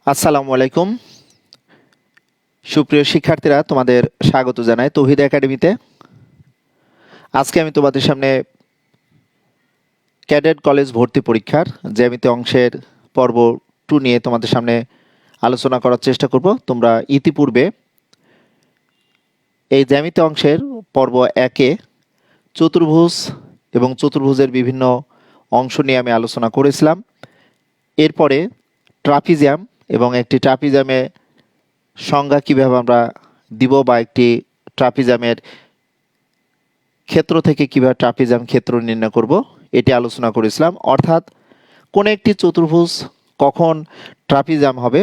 আসসালামু আলাইকুম সুপ্রিয় শিক্ষার্থীরা, তোমাদের স্বাগত জানাই তৌহিদ একাডেমিতে। আজকে আমি তোমাদের সামনে ক্যাডেট কলেজ ভর্তি পরীক্ষার জ্যামিতি অংশের পর্ব 2 নিয়ে তোমাদের সামনে আলোচনা করার চেষ্টা করব। তোমরা ইতিপূর্বে এই জ্যামিতি অংশের পর্ব 1-এ চতুর্ভুজ এবং চতুর্ভুজের বিভিন্ন অংশ নিয়ে আমি আলোচনা করেছিলাম। এরপরে ট্রাপিজিয়াম এবং একটি ট্রাপিজিয়ামে সংজ্ঞা কীভাবে আমরা দিব বা একটি ট্রাপিজিয়ামের ক্ষেত্র থেকে কীভাবে ট্রাপিজিয়াম ক্ষেত্র নির্ণয় করব এটি আলোচনা করেছিলাম। অর্থাৎ কোন একটি চতুর্ভুজ কখন ট্রাপিজিয়াম হবে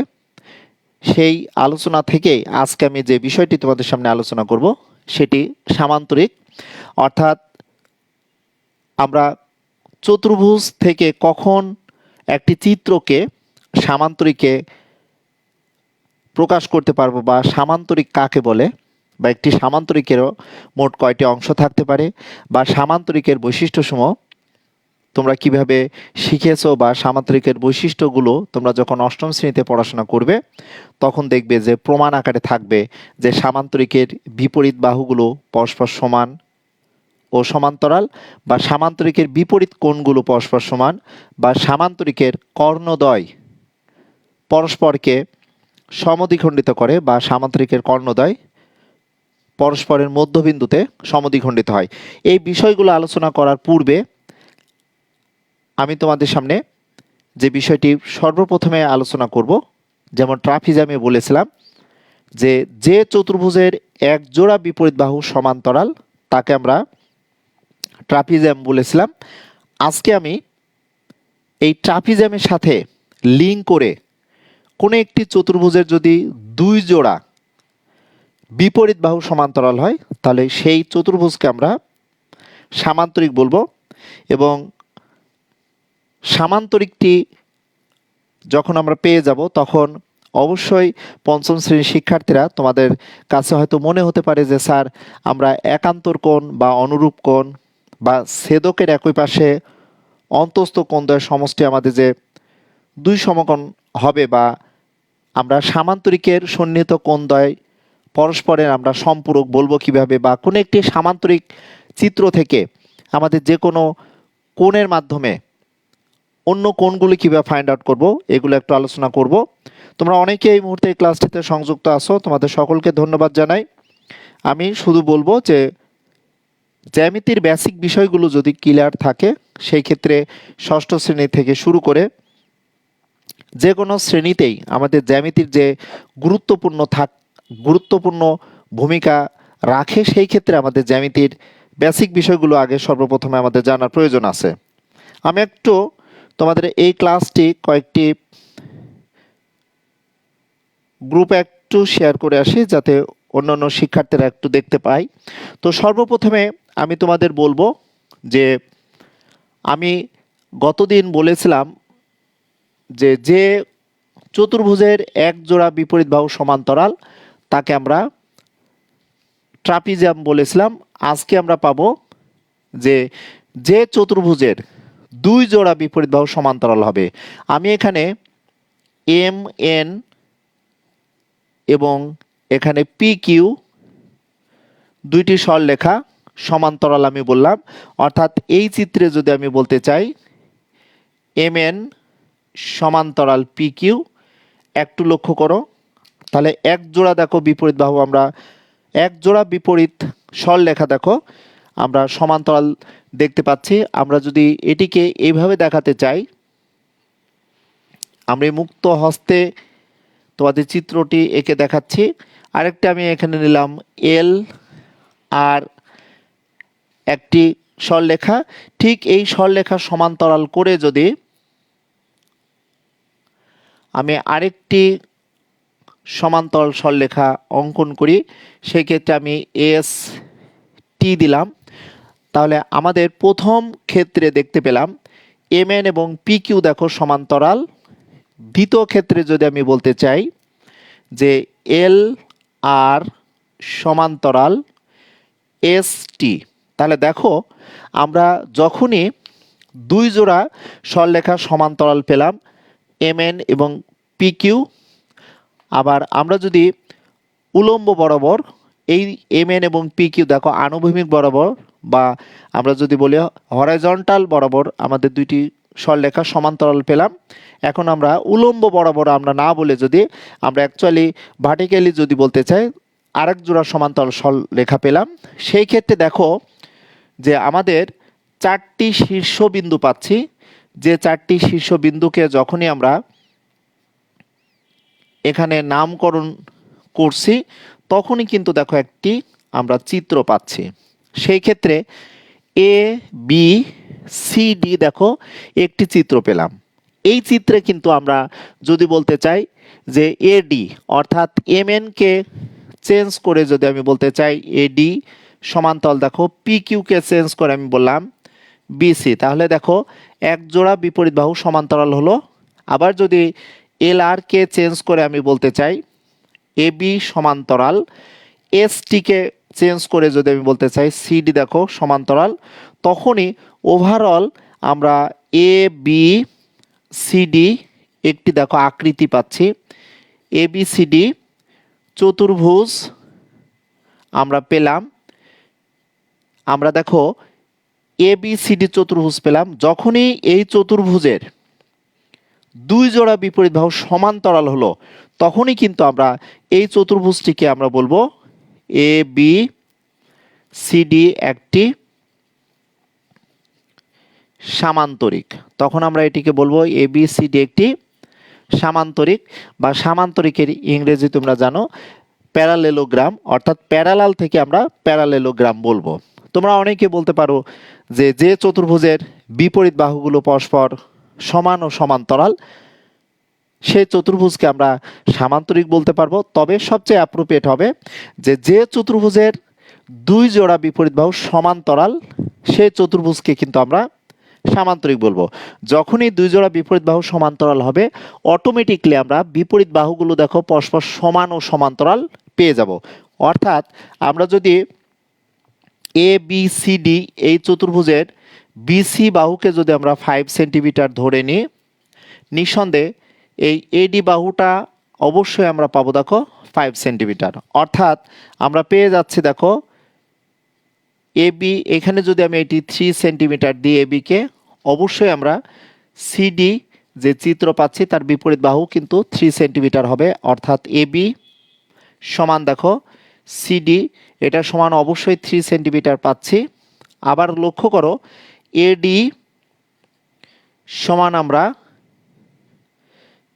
সেই আলোচনা থেকে আজকে আমি যে বিষয়টি তোমাদের সামনে আলোচনা করব সেটি সামান্তরিক। অর্থাৎ আমরা চতুর্ভুজ থেকে কখন একটি চিত্রকে সামান্তরিকে প্রকাশ করতে পারবো বা সামান্তরিক কাকে বলে, বা একটি সামান্তরিকেরও মোট কয়টি অংশ থাকতে পারে, বা সামান্তরিকের বৈশিষ্ট্যসমূহ তোমরা কিভাবে শিখেছো, বা সামান্তরিকের বৈশিষ্ট্যগুলো তোমরা যখন অষ্টম শ্রেণীতে পড়াশোনা করবে তখন দেখবে যে প্রমাণ আকারে থাকবে যে সামান্তরিকের বিপরীত বাহুগুলো পরস্পর সমান ও সমান্তরাল, বা সামান্তরিকের বিপরীত কোণগুলো পরস্পর সমান, বা সামান্তরিকের কর্ণদ্বয় পরস্পরকে সমদ্বিখণ্ডিত করে, বা সামান্তরিকের কর্ণদ্বয় পরস্পরের মধ্যবিন্দুতে সমদ্বিখণ্ডিত হয়। এই বিষয়গুলো আলোচনা করার পূর্বে আমি তোমাদের সামনে যে বিষয়টি সর্বপ্রথমে আলোচনা করব, যেমন ট্রাপিজিয়ামে বলেছিলাম যে চতুর্ভুজের এক জোড়া বিপরীত বাহু সমান্তরাল তাকে আমরা ট্রাপিজিয়াম বলেছিলাম। আজকে আমি এই ট্রাপিজিয়ামের সাথে লিঙ্ক করে কোনো একটি চতুর্ভুজের যদি দুই জোড়া বিপরীত বাহু সমান্তরাল হয় তাহলে সেই চতুর্ভুজকে আমরা সামান্তরিক বলবো। এবং সামান্তরিকটি যখন আমরা পেয়ে যাব তখন অবশ্যই পঞ্চম শ্রেণীর শিক্ষার্থীরা তোমাদের কাছে হয়তো মনে হতে পারে যে স্যার আমরা একান্তর কোণ বা অনুরূপ কোণ বা ছেদকের একই পাশে অন্তস্থ কোণদ্বয়ের সমষ্টি আমাদের যে দুই সমকোণ হবে, বা আমরা সামান্তরিকের সন্নিহিত কোণদ্বয় পরস্পরের আমরা সম্পূরক বলবো কিভাবে, বা কোনো একটি সামান্তরিক চিত্র থেকে আমাদের যে কোনো কোণের মাধ্যমে অন্য কোণগুলি কীভাবে ফাইন্ড আউট করব এগুলো একটু আলোচনা করব। তোমরা অনেকে এই মুহূর্তে এই ক্লাসটিতে সংযুক্ত আছো, তোমাদের সকলকে ধন্যবাদ জানাই। আমি শুধু বলবো যে জ্যামিতির বেসিক বিষয়গুলো যদি ক্লিয়ার থাকে সেই ক্ষেত্রে ষষ্ঠ শ্রেণী থেকে শুরু করে যে কোনো শ্রেণীতেই আমাদের জ্যামিতির যে গুরুত্বপূর্ণ ভূমিকা রাখে, সেই ক্ষেত্রে আমাদের জ্যামিতির বেসিক বিষয়গুলো আগে সর্বপ্রথমে আমাদের জানার প্রয়োজন আছে। আমি একটু তোমাদের এই ক্লাসটি কয়েকটি গ্রুপে একটু শেয়ার করে আসি যাতে অন্যান্য শিক্ষার্থীরা একটু দেখতে পায়। তো সর্বপ্রথমে আমি তোমাদের বলবো যে আমি গতদিন বলেছিলাম যে চতুর্ভুজের এক জোড়া বিপরীত বাহু সমান্তরাল তাকে আমরা ট্রাপিজিয়াম বলেছিলাম। আজকে আমরা পাবো যে চতুর্ভুজের দুই জোড়া বিপরীত বাহু সমান্তরাল হবে। আমি এখানে এম এন এবং এখানে পি কিউ দুইটি সরলরেখা সমান্তরাল আমি বললাম। অর্থাৎ এই চিত্রে যদি আমি বলতে চাই এম এন সমান্তরাল পি কিউ, একটু লক্ষ্য করো তাহলে এক জোড়া দেখো বিপরীত বাহু, আমরা এক জোড়া বিপরীত সরলরেখা দেখো আমরা সমান্তরাল দেখতে পাচ্ছি। আমরা যদি এটিকে এইভাবে দেখাতে চাই, আমরা মুক্ত হস্তে তোমাদের চিত্রটি এঁকে দেখাচ্ছি। আরেকটা আমি এখানে নিলাম এল আর একটি সরলরেখা, ঠিক এই সরলরেখা সমান্তরাল করে যদি আমি আরেকটি সমান্তরাল সরলরেখা অঙ্কন করি সেই ক্ষেত্রে আমি এস টি দিলাম, তাহলে আমাদের প্রথম ক্ষেত্রে দেখতে পেলাম এম এন এবং পি কিউ দেখো সমান্তরাল। দ্বিতীয় ক্ষেত্রে যদি আমি বলতে চাই যে এল আর সমান্তরাল এস টি, তাহলে দেখো আমরা যখনই দুই জোড়া সরলরেখা সমান্তরাল পেলাম এম এন এবং পি কিউ, আবার আমরা যদি উলম্ব বরাবর এই এমএন এবং পিকিউ দেখো আনুভূমিক বরাবর, বা আমরা যদি বলি হরাইজন্টাল বরাবর আমাদের দুইটি সরলরেখা সমান্তরাল পেলাম। এখন আমরা উলম্ব বরাবর আমরা না বলে যদি আমরা অ্যাকচুয়ালি ভার্টিক্যালি যদি বলতে চাই আরেক জোড়া সমান্তরাল সরলরেখা পেলাম, সেই ক্ষেত্রে দেখো যে আমাদের চারটি শীর্ষবিন্দু পাচ্ছি। যে চারটি শীর্ষবিন্দুকে যখনই আমরা এখানে নামকরণ করছি তখনই কিন্তু দেখো একটি আমরা চিত্র পাচ্ছি। সেই ক্ষেত্রে এ বি সি ডি দেখো একটি চিত্র পেলাম। এই চিত্রে কিন্তু আমরা যদি বলতে চাই যে এডি অর্থাৎ এমএনকে চেঞ্জ করে যদি আমি বলতে চাই এডি সমান্তরাল দেখো পিকিউকে চেঞ্জ করে আমি বললাম বিসি, তাহলে দেখো এক জোড়া বিপরীত বাহু সমান্তরাল হলো। আবার যদি এল আর কে চেঞ্জ করে আমি বলতে চাই এবি সমান্তরাল, এসটিকে চেঞ্জ করে যদি আমি বলতে চাই সিডি দেখো সমান্তরাল, তখনই ওভারঅল আমরা এ বি সিডি একটি দেখো আকৃতি পাচ্ছি। এ বি সিডি চতুর্ভুজ আমরা পেলাম। আমরা দেখো এ বি সিডি চতুর্ভুজ পেলাম। যখনই এই চতুর্ভুজের দুই জোড়া বিপরীত বাহু সমান্তরাল হলো তখনই কিন্তু আমরা এই চতুর্ভুজটিকে আমরা বলবো এ বি সিডি একটি সামান্তরিক। তখন আমরা এটিকে বলবো এ বি সিডি একটি সামান্তরিক, বা সামান্তরিকের ইংরেজি তোমরা জানো প্যারালেলোগ্রাম, অর্থাৎ প্যারালাল থেকে আমরা প্যারালেলোগ্রাম বলবো। তোমরা অনেকে বলতে পারো যে যে চতুর্ভুজের বিপরীত বাহুগুলো পরস্পর সমান ও সমান্তরাল সেই চতুর্ভুজকে আমরা সামান্তরিক বলতে পারবো। তবে সবচেয়ে অ্যাপ্রোপ্রিয়েট হবে যে যে চতুর্ভুজের দুই জোড়া বিপরীত বাহু সমান্তরাল সেই চতুর্ভুজকে কিন্তু আমরা সামান্তরিক বলবো। যখনই দুই জোড়া বিপরীত বাহু সমান্তরাল হবে অটোমেটিকলি আমরা বিপরীত বাহুগুলো দেখো পরস্পর সমান ও সমান্তরাল পেয়ে যাব। অর্থাৎ আমরা যদি এ বি সি ডি এই চতুর্ভুজের বিসি বাহুকে যদি আমরা 5 সেন্টিমিটার ধরে নিই, নিঃসন্দেহে এই এডি বাহুটা অবশ্যই আমরা পাবো দেখো 5 সেন্টিমিটার। অর্থাৎ আমরা পেয়ে যাচ্ছি দেখো এ বি, এখানে যদি আমি এটি 3 সেন্টিমিটার দিই এবিকে, অবশ্যই আমরা সিডি যে চিত্র পাচ্ছি তার বিপরীত বাহু কিন্তু 3 সেন্টিমিটার হবে। অর্থাৎ এবি সমান দেখো সিডি, এটা সমান অবশ্যই 3 সেন্টিমিটার পাচ্ছি। আবার লক্ষ্য করো এডি সমান আমরা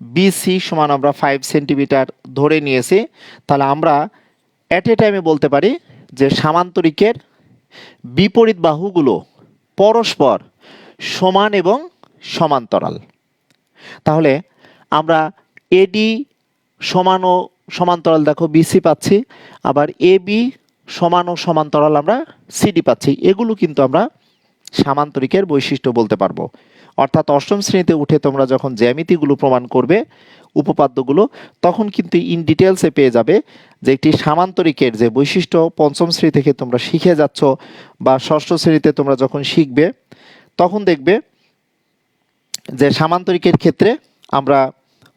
বিসি সমান আমরা 5 সেন্টিমিটার ধরে নিয়েছি। তাহলে আমরা অ্যাট এ টাইমে বলতে পারি যে সামান্তরিকের বিপরীত বাহুগুলো পরস্পর সমান এবং সমান্তরাল। তাহলে আমরা এডি সমান ও সমান্তরাল দেখো বিসি পাচ্ছি, আবার এবি সমান ও সমান্তরাল আমরা সিডি পাচ্ছি। এগুলো কিন্তু আমরা সামান্তরিকের বৈশিষ্ট্য বলতে পারবো। অর্থাৎ অষ্টম শ্রেণীতে উঠে তোমরা যখন জ্যামিতিগুলো প্রমাণ করবে উপপাদ্যগুলো, তখন কিন্তু ইন ডিটেলসে পেয়ে যাবে যে একটি সামান্তরিকের যে বৈশিষ্ট্য পঞ্চম শ্রেণী থেকে তোমরা শিখে যাচ্ছ, বা ষষ্ঠ শ্রেণীতে তোমরা যখন শিখবে তখন দেখবে যে সামান্তরিকের ক্ষেত্রে আমরা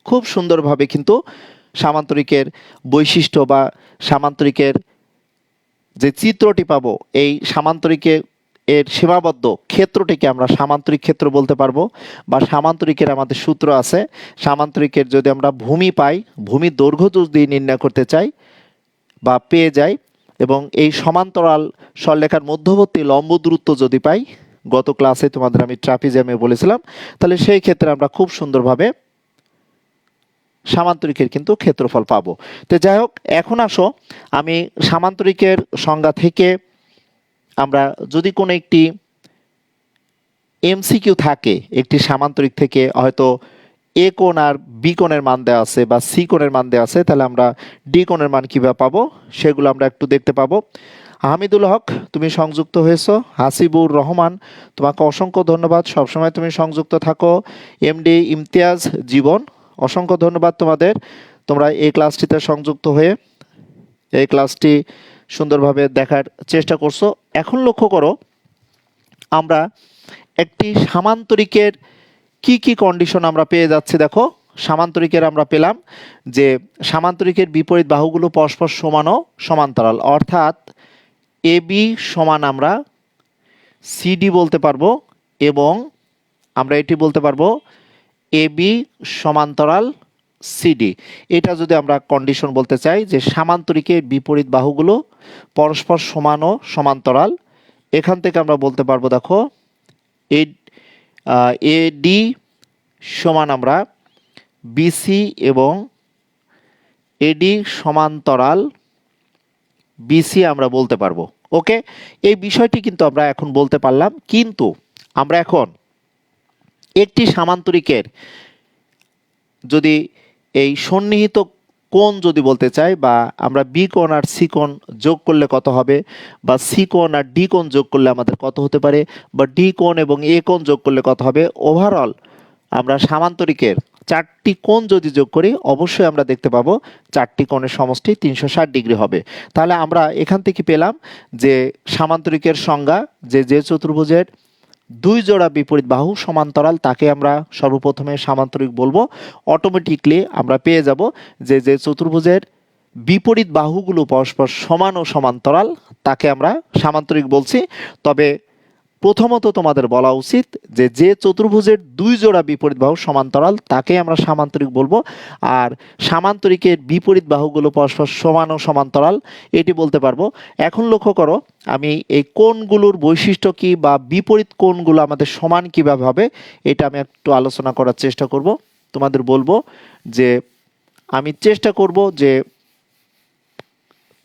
খুব সুন্দরভাবে কিন্তু সামান্তরিকের বৈশিষ্ট্য বা সামান্তরিকের যে চিত্রটি পাবো, এই সামান্তরিকে এর সীমাবদ্ধ ক্ষেত্রটিকে আমরা সামান্তরিক ক্ষেত্র বলতে পারবো। বা সামান্তরিকের আমাদের সূত্র আছে, সামান্তরিকের যদি আমরা ভূমি পাই, ভূমির দৈর্ঘ্য যদি নির্ণয় করতে চাই বা পেয়ে যাই, এবং এই সমান্তরাল সরলরেখার মধ্যবর্তী লম্ব দূরত্ব যদি পাই, গত ক্লাসে তোমাদের আমি ট্রাপিজিয়ামে বলেছিলাম, তাহলে সেই ক্ষেত্রে আমরা খুব সুন্দরভাবে সামান্তরিকের কিন্তু ক্ষেত্রফল পাবো। তো যাই হোক, এখন আসো আমি সামান্তরিকের সংজ্ঞা থেকে আমরা যদি কোনো একটি এমসিকিউ থাকে একটি সামান্তরিক থেকে, হয়তো এ কোণ আর বি কোণের মান দেওয়া আছে বা সি কোণের মান দেওয়া আছে, তাহলে আমরা ডি কোণের মান কীভাবে পাবো সেগুলো আমরা একটু দেখতে পাবো। হামিদুল হক তুমি সংযুক্ত হয়েছো, হাসিবুর রহমান তোমাকে অসংখ্য ধন্যবাদ, সবসময় তুমি সংযুক্ত থাকো। এমডি ইমতিয়াজ জীবন অসংখ্য ধন্যবাদ তোমাদের, তোমরা এই ক্লাসটিতে সংযুক্ত হয়ে এই ক্লাসটি সুন্দরভাবে দেখার চেষ্টা করছো। এখন লক্ষ্য করো আমরা একটি সামান্তরিকের কি কি কন্ডিশন আমরা পেয়ে যাচ্ছি। দেখো সামান্তরিকের আমরা পেলাম যে সামান্তরিকের বিপরীত বাহুগুলো পরস্পর সমান ও সমান্তরাল, অর্থাৎ এবি সমান আমরা সিডি বলতে পারবো এবং আমরা এটি বলতে পারবো এবি সমান্তরাল সিডি। এটা যদি আমরা কন্ডিশন বলতে চাই যে সামান্তরিকের বিপরীত বাহুগুলো পরস্পর সমান ও সমান্তরাল, এখান থেকে আমরা বলতে পারবো দেখো এডি সমান আমরা বিসি এবং এডি সমান্তরাল বিসি আমরা বলতে পারবো। ওকে, এই বিষয়টি কিন্তু আমরা এখন বলতে পারলাম, কিন্তু আমরা এখন একটি সামান্তরিকের যদি এই সন্নিহিত কোণ যদি বলতে চাই, বা আমরা বি কোণ আর সি কোণ যোগ করলে কত হবে, বা সি কোণ আর ডি কোণ যোগ করলে আমাদের কত হতে পারে, বা ডি কোণ এবং এ কোণ যোগ করলে কত হবে, ওভারঅল আমরা সামান্তরিকের চারটি কোণ যদি যোগ করি অবশ্যই আমরা দেখতে পাবো চারটি কোণের সমষ্টি 360 ডিগ্রি হবে। তাহলে আমরা এখান থেকে পেলাম যে সামান্তরিকের সংজ্ঞা, যে চতুর্ভুজের দুই জোড়া বিপরীত বাহু সমান্তরাল তাকে আমরা সর্বপ্রথমে সামান্তরিক বলবো। অটোমেটিকলি আমরা পেয়ে যাব যে চতুর্ভুজের বিপরীত বাহুগুলো পরস্পর সমান ও সমান্তরাল তাকে আমরা সামান্তরিক বলছি। তবে প্রথমত তোমাদের বলা উচিত যে চতুর্ভুজের দুই জোড়া বিপরীত বাহু সমান্তরাল তাকে আমরা সামান্তরিক বলবো, আর সামান্তরিকের বিপরীত বাহুগুলো পরস্পর সমান ও সমান্তরাল এটি বলতে পারবো। এখন লক্ষ্য করো, আমি এই কোণগুলোর বৈশিষ্ট্য কি বা বিপরীত কোণগুলো আমাদের সমান কিভাবে হবে এটা আমি একটু আলোচনা করার চেষ্টা করব। তোমাদের বলবো যে আমি চেষ্টা করব যে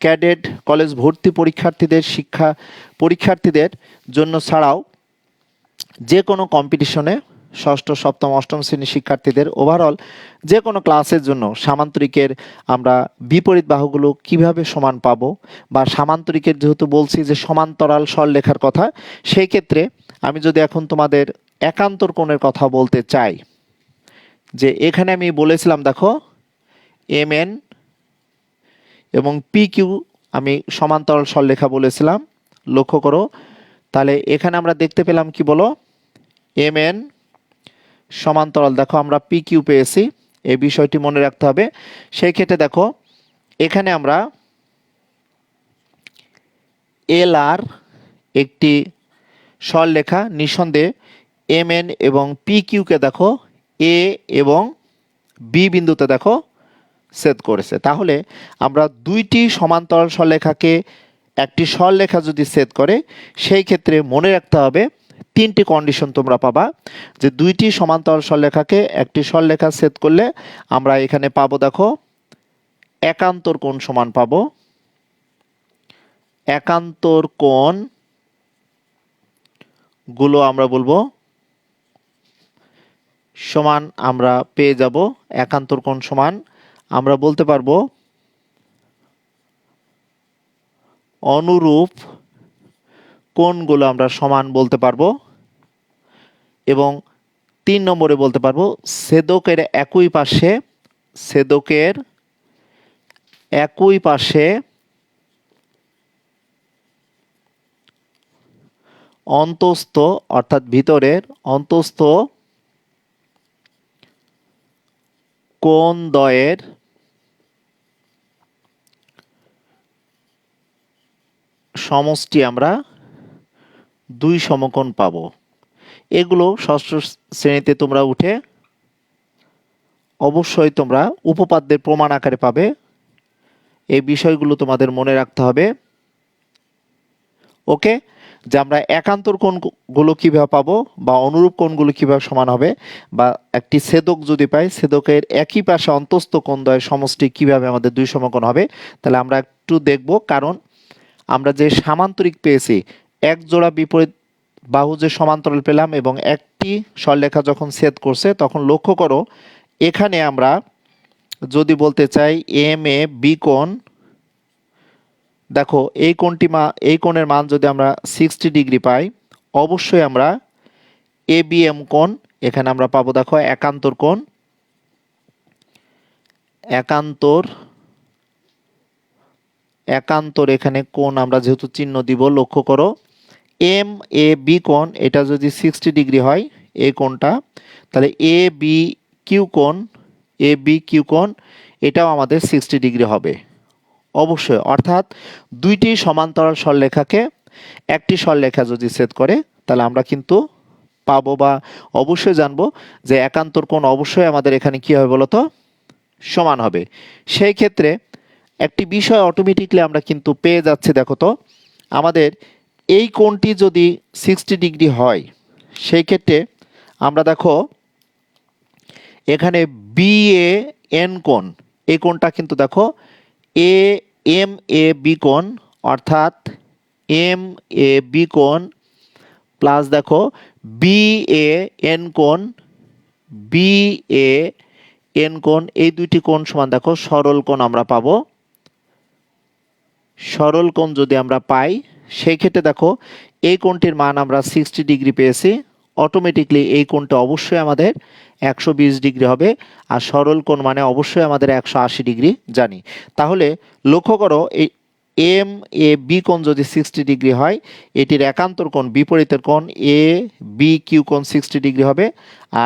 ক্যাডেট কলেজ ভর্তি পরীক্ষার্থীদের জন্য ছাড়াও যে কোনো কম্পিটিশনে ষষ্ঠ সপ্তম অষ্টম শ্রেণীর শিক্ষার্থীদের ওভারঅল যে কোনো ক্লাসের জন্য সামান্তরিকের আমরা বিপরীত বাহুগুলো কিভাবে সমান পাবো, বা সামান্তরিকের যেহেতু বলছি যে সমান্তরাল সরলরেখার কথা, সেই ক্ষেত্রে আমি যদি এখন তোমাদের একান্তর কোণের কথা বলতে চাই, যে এখানে আমি বলেছিলাম দেখো এম এন এবং পি কিউ আমি সমান্তরাল সরলরেখা বলেছিলাম, লক্ষ্য করো। তাহলে এখানে আমরা দেখতে পেলাম কি বলো, এম এন সমান্তরাল, দেখো আমরা পি কিউ পেয়েছি, এই বিষয়টি মনে রাখতে হবে। সেই ক্ষেত্রে দেখো এখানে আমরা এল আর একটি সরলরেখা, নিঃসন্দেহে এম এন এবং পি কিউকে দেখো এ এবং বি বিন্দুতে দেখো ছেদ করেছে। তাহলে আমরা দুইটি সমান্তরাল সরলরেখাকে একটি সরলরেখা যদি ছেদ করে, সেই ক্ষেত্রে মনে রাখতে হবে তিনটি কন্ডিশন তোমরা পাবা, যে দুইটি সমান্তরাল সরলরেখাকে একটি সরলরেখা ছেদ করলে আমরা এখানে পাবো দেখো একান্তর কোণ সমান পাবো, একান্তর কোণ গুলো আমরা বলবো সমান, আমরা পেয়ে যাব একান্তর কোণ সমান আমরা বলতে পারবো অনুরূপ কোণগুলো আমরা সমান বলতে পারবো, এবং 3 নম্বরে বলতে পারবো ছেদকের একই পাশে অন্তস্থ অর্থাৎ ভিতরের অন্তস্থ কোণদ্বয়ের সমষ্টি আমরা 2 সমকোণ পাবো। এগুলো ষষ্ঠ শ্রেণীতে তোমরা উঠে অবশ্যই তোমরা উপপাদ্যের প্রমাণ আকারে পাবে, এই বিষয়গুলো তোমাদের মনে রাখতে হবে। ওকে, যে আমরা একান্তর কোণগুলো কিভাবে পাবো বা অনুরূপ কোণগুলো কিভাবে সমান হবে, বা একটি ছেদক যদি পাই ছেদকের একই পাশে অন্তস্থ কোণদ্বয়ের সমষ্টি কিভাবে আমাদের 2 সমকোণ হবে, তাহলে আমরা একটু দেখব। কারণ আমরা যে সামান্তরিক পেয়েছি, এক জোড়া বিপরীত বাহু যে সমান্তরাল পেলাম এবং একটি সরলরেখা যখন ছেদ করছে, তখন লক্ষ্য করো এখানে আমরা যদি বলতে চাই এম এ বি কোণ, দেখো এই কোণের মান যদি আমরা 60 ডিগ্রি পাই, অবশ্যই আমরা এ বি এম কোণ এখানে আমরা পাবো দেখো একান্তর কোণ, একান্তর এখানে কোণ আমরা যেহেতু চিহ্ন দিব, লক্ষ্য করো এম এ বি কোণ এটা যদি 60 ডিগ্রি হয় এই কোণটা, তাহলে এ বি কিউ কোণ এ বি কিউ কোণ এটাও আমাদের 60 ডিগ্রি হবে অবশ্যই। অর্থাৎ দুইটি সমান্তরাল সরলরেখাকে একটি সরলরেখা যদি ছেদ করে তাহলে আমরা কিন্তু পাবো বা অবশ্যই জানবো যে একান্তর কোণ অবশ্যই আমাদের এখানে কি হবে বলতো সমান হবে। সেই ক্ষেত্রে একটি বিষয় অটোমেটিকলি আমরা কিন্তু পেয়ে যাচ্ছি। দেখো তো আমাদের এই কোণটি যদি 60 ডিগ্রি হয় সেই ক্ষেত্রে আমরা দেখো এখানে বি এ এন কোণ এই কোণটা কিন্তু দেখো এ এম এ বি কোণ অর্থাৎ এম এ বি কোণ প্লাস দেখো বি এ এন কোণ বি এ এন কোণ এই দুইটি কোণ সমান দেখো সরল কোণ আমরা পাবো। সরল কোণ যদি আমরা পাই সেই ক্ষেত্রে দেখো এই কোণটির মান আমরা 60 ডিগ্রি পেয়েছি। অটোমেটিকলি এই কোণটা অবশ্যই আমাদের 120 ডিগ্রি হবে আর সরল কোণ মানে অবশ্যই আমাদের 180 ডিগ্রি জানি। তাহলে লক্ষ্য করো এই এম এ বি কোণ যদি 60 ডিগ্রি হয় এটির একান্তর কোণ বিপরীতের কোণ এ বি কিউ কোণ 60 ডিগ্রি হবে।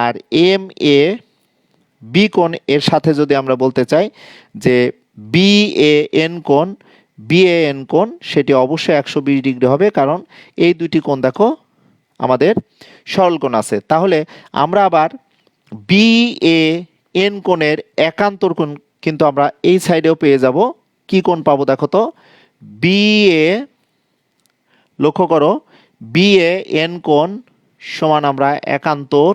আর এম এ বি কোণ এর সাথে যদি আমরা বলতে চাই যে বি এ এন কোণ বিএএন কোণ সেটি অবশ্যই 120 ডিগ্রি হবে, কারণ এই দুটি কোণ দেখো আমাদের সরল কোণ আছে। তাহলে আমরা আবার বিএএন কোণের একান্তর কোণ কিন্তু আমরা এই সাইডেও পেয়ে যাব। কি কোণ পাবো দেখো তো বিএ, লক্ষ্য করো বিএএন কোণ সমান আমরা একান্তর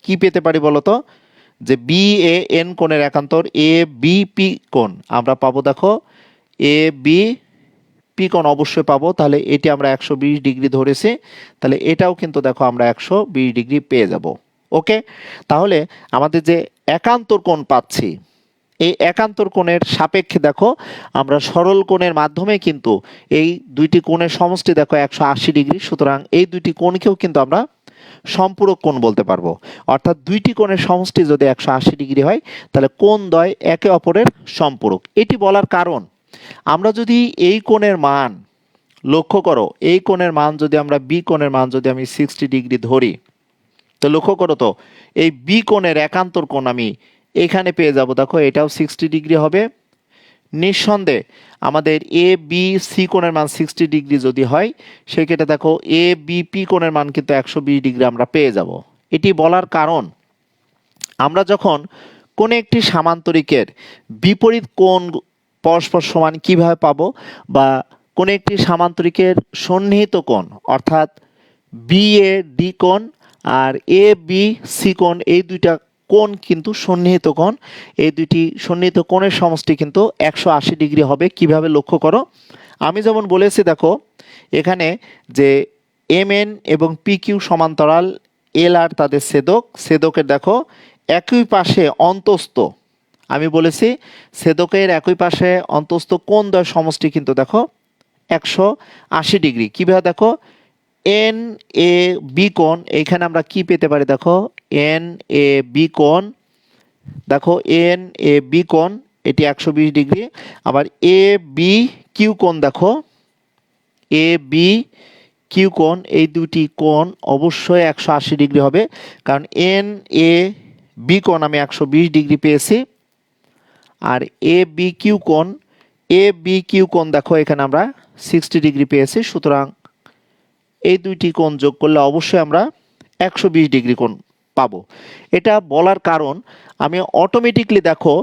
কি পেতে পারি বলতো যে বি এ এন কোণের একান্তর এ বি পি কোণ আমরা পাবো দেখো এ বি পি কোণ অবশ্যই পাবো। তাহলে এটি আমরা 120 ডিগ্রি ধরেছি, তাহলে এটাও কিন্তু দেখো আমরা 120 ডিগ্রি পেয়ে যাব। ওকে, তাহলে আমাদের যে একান্তর কোণ পাচ্ছি এই একান্তর কোণের সাপেক্ষে দেখো আমরা সরল কোণের মাধ্যমে কিন্তু এই দুইটি কোণের সমষ্টি দেখো 180 ডিগ্রি। সুতরাং এই দুইটি কোণকেও কিন্তু আমরা সম্পূরক কোণ বলতে পারবো। অর্থাৎ দুইটি কোণের সমষ্টি যদি 180 ডিগ্রি হয় তাহলে কোণদ্বয় একে অপরের সম্পূরক। এটি বলার কারণ আমরা যদি এই কোণের মান লক্ষ্য করো এই কোণের মান যদি আমরা বি কোণের মান যদি আমি 60 ডিগ্রি ধরি তো লক্ষ্য করো তো এই বি কোণের একান্তর কোণ আমি এখানে পেয়ে যাব দেখো এটাও 60 ডিগ্রি হবে। নিঃসন্দেহে আমাদের এ বি সি কোণের মান 60 ডিগ্রি যদি হয় সেক্ষেত্রে দেখো এ বি পি কোণের মান কিন্তু 120 ডিগ্রি আমরা পেয়ে যাব। এটি বলার কারণ আমরা যখন কোনো একটি সামান্তরিকের বিপরীত কোণ পরস্পর সমান কিভাবে পাবো বা কোনো একটি সামান্তরিকের সন্নিহিত কোণ অর্থাৎ বি এ ডি কোণ আর এ বি সি কোণ এই দুইটা কোণ কিন্তু সন্নিহিত কোণ, এই দুইটি সন্নিহিত কোণের সমষ্টি কিন্তু 180 ডিগ্রি হবে। কিভাবে লক্ষ্য করো আমি যেমন বলেছি দেখো এখানে যে এম এন এবং পি কিউ সমান্তরাল এল আর তাদের ছেদক, ছেদকের দেখো একই পাশে অন্তস্থ আমি বলেছি ছেদকের একই পাশে অন্তস্থ কোণদ্বয় সমষ্টি কিন্তু দেখো 180 ডিগ্রি। কিভাবে দেখো এন এ বি কোণ এইখানে আমরা কি পেতে পারি দেখো এন এ বি কোণ দেখো এন এ বি কোণ এটি 120 ডিগ্রি। আবার এ বি কিউ কোণ দেখো এ বি কিউ কোণ এই দুটি কোণ অবশ্যই 180 ডিগ্রি হবে, কারণ এন এ বি কোণ আমি 120 ডিগ্রি পেয়েছি। আর এ বি কিউ কোণ দেখো এখানে আমরা 60 ডিগ্রি পেয়েছি। সুতরাং এই দুইটি কোণ যোগ করলে অবশ্যই আমরা 120 ডিগ্রি কোণ পাবো। এটা বলার কারণ আমি অটোমেটিকলি দেখো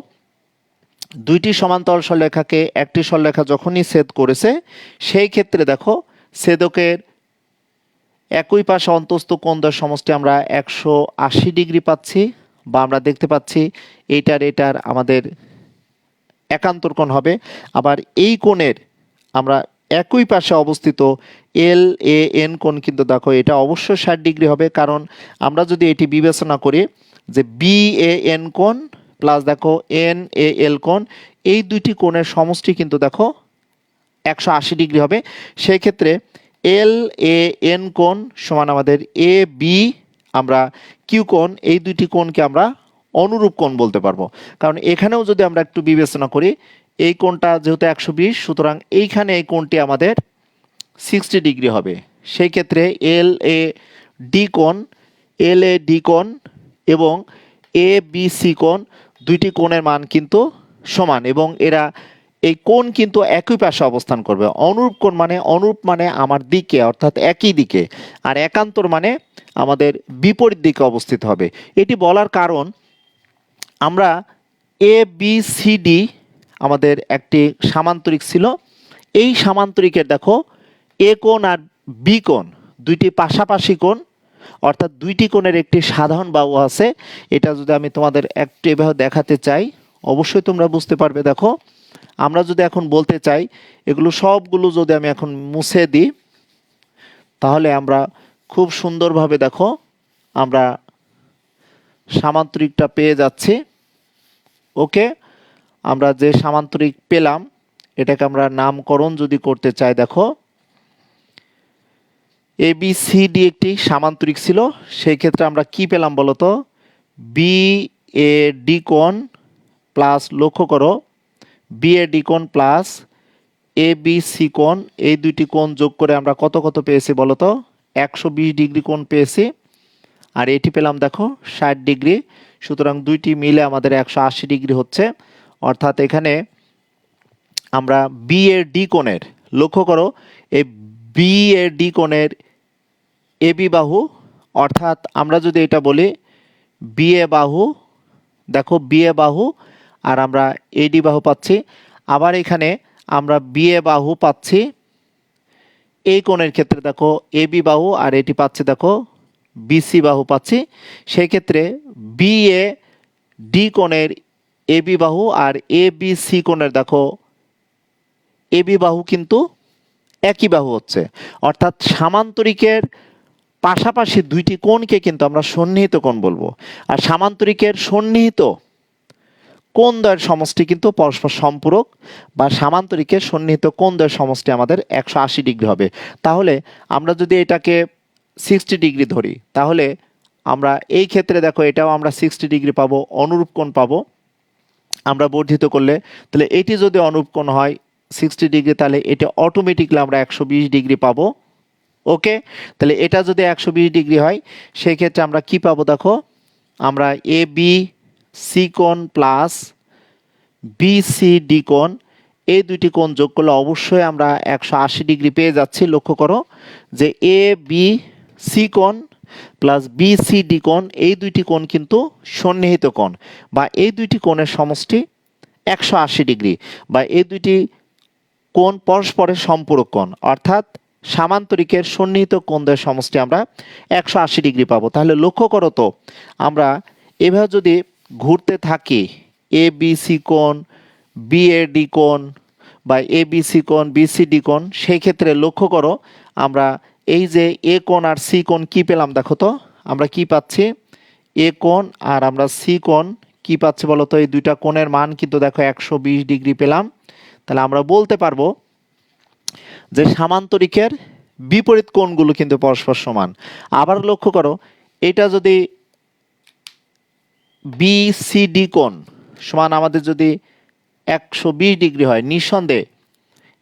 দুইটি সমান্তরাল সরলরেখাকে একটি সরলরেখা যখনই ছেদ করেছে সেই ক্ষেত্রে দেখো ছেদকের একই পাশে অন্তস্থ কোণদ্বয় সমষ্টি আমরা 180 ডিগ্রি পাচ্ছি বা আমরা দেখতে পাচ্ছি এটার আমাদের একান্তর কোণ হবে। আবার এই কোণের আমরা একই পাশে অবস্থিত এল এ এন কোণ কিন্তু দেখো এটা অবশ্যই 60 ডিগ্রি হবে, কারণ আমরা যদি এটি বিবেচনা করি যে বি এ এন কোণ প্লাস দেখো এন এ এল কোণ এই দুইটি কোণের সমষ্টি কিন্তু দেখো 180 ডিগ্রি হবে। সেই ক্ষেত্রে এল এ এন কোণ সমান আমাদের এ বি আমরা কিউ কোণ এই দুইটি কোণকে আমরা অনুরূপ কোণ বলতে পারবো, কারণ এখানেও যদি আমরা একটু বিবেচনা করি এই কোণটা যেহেতু 120 সুতরাং এইখানে এই কোণটি আমাদের 60 ডিগ্রি হবে। সেই ক্ষেত্রে এল এ ডি কোণ এবং এ বি সি কোণ, দুইটি কোণের মান কিন্তু সমান এবং এরা এই কোণ কিন্তু একই পাশে অবস্থান করবে। অনুরূপ কোণ মানে, অনুরূপ মানে আমার দিকে অর্থাৎ একই দিকে, আর একান্তর মানে আমাদের বিপরীত দিকে অবস্থিত হবে। এটি বলার কারণ আমরা এ বি সি ডি আমাদের একটি সামান্তরিক ছিল। এই সামান্তরিকের দেখো এ কোণ আর বি কোণ দুইটি পাশাপাশি কোণ, অর্থাৎ দুইটি কোণের একটি সাধারণ বাহু আছে। এটা যদি আমি তোমাদের একটু এভাবে দেখাতে চাই, অবশ্যই তোমরা বুঝতে পারবে। দেখো আমরা যদি এখন বলতে চাই, এগুলো সবগুলো যদি আমি এখন মুছে দিই, তাহলে আমরা খুব সুন্দরভাবে দেখো আমরা সামান্তরিকটা পেয়ে যাচ্ছি। ওকে, আমরা যে সামান্তরিক পেলাম এটাকে আমরা নামকরণ যদি করতে চাই, দেখো এ বি সি ডি একটি সামান্তরিক ছিল, সেই ক্ষেত্রে আমরা কি পেলাম বলতো, বি এ ডি কোণ প্লাস, লক্ষ্য করো, বি এ ডি কোণ প্লাস এ বি সি কোণ, এই দুইটি কোণ যোগ করে আমরা কত কত পেয়েছি বলতো, 120 ডিগ্রি কোণ পেয়েছি। আর এটি পেলাম দেখো 60 ডিগ্রি, সুতরাং দুইটি মিলে আমাদের 180 ডিগ্রি হচ্ছে। অর্থাৎ এখানে আমরা বি এর ডি কোণের, লক্ষ্য করো, এই বি এর ডি কোণের এ বি বাহু, অর্থাৎ আমরা যদি এটা বলি বি এ বাহু, দেখো বি এ বাহু আর আমরা এডি বাহু পাচ্ছি। আবার এখানে আমরা বি এ বাহু পাচ্ছি, এই কোণের ক্ষেত্রে দেখো এ বি বাহু, আর এটি পাচ্ছি দেখো বিসি বাহু পাচ্ছি। সেই ক্ষেত্রে বি এ ডি কোণের এ বি বাহু আর এ বি সি কোণের দেখো এ বি বাহু কিন্তু একই বাহু হচ্ছে। অর্থাৎ সামান্তরিকের পাশাপাশি দুইটি কোণকে কিন্তু আমরা সন্নিহিত কোণ বলবো। আর সামান্তরিকের সন্নিহিত কোণদ্বয়ের সমষ্টি কিন্তু পরস্পর সম্পূরক, বা সামান্তরিকের সন্নিহিত কোণদ্বয়ের সমষ্টি আমাদের 180 ডিগ্রি হবে। তাহলে আমরা যদি এটাকে 60 ডিগ্রি ধরি, তাহলে আমরা এই ক্ষেত্রে দেখো এটাও আমরা 60 ডিগ্রি পাবো, অনুরূপ কোণ পাবো আমরা বর্ধিত করলে। তাহলে এটি যদি অনুরূপ কোণ হয় 60 ডিগ্রি, তাহলে এটা অটোমেটিকলি আমরা 120 ডিগ্রি পাবো। ওকে, তাহলে এটা যদি 120 ডিগ্রি হয়, সেই ক্ষেত্রে আমরা কি পাবো দেখো, আমরা এ বি সি কোণ প্লাস বি সি ডি কোণ, এই দুইটি কোণ যোগ করলে অবশ্যই আমরা 180 ডিগ্রি পেয়ে যাচ্ছি। লক্ষ্য করো যে এ বি সি কোণ প্লাস বি সি ডি কোণ, এই দুইটি কোণ কিন্তু সন্নিহিত কোণ, বা এই দুইটি কোণের সমষ্টি 180 ডিগ্রি, বা এই দুইটি কোণ পরস্পরের সম্পূরক কোণ, অর্থাৎ সামান্তরিকের সন্নিহিত কোণদ্বয়ের সমষ্টি আমরা 180 ডিগ্রি পাবো। তাহলে লক্ষ্য করো তো, আমরা এভাবে যদি ঘুরতে থাকি, এ বি সি কোণ, বি এ ডি কোণ, বা এ বি সি কোণ, বি সি ডি কোণ, সেই ক্ষেত্রে লক্ষ্য করো আমরা এই যে এ কোণ আর সি কোণ কি পেলাম দেখো তো, আমরা কি পাচ্ছি, এ কোণ আর আমরা সি কোণ কি পাচ্ছি বলো তো, এই দুইটা কোণের মান কিন্তু দেখো 120 ডিগ্রি পেলাম। তাহলে আমরা বলতে পারবো যে সামান্তরিকের বিপরীত কোণগুলো কিন্তু পরস্পর সমান। আবার লক্ষ্য করো, এটা যদি বি সি ডি কোণ সমান আমাদের যদি 120 ডিগ্রি হয়, নিঃসন্দেহে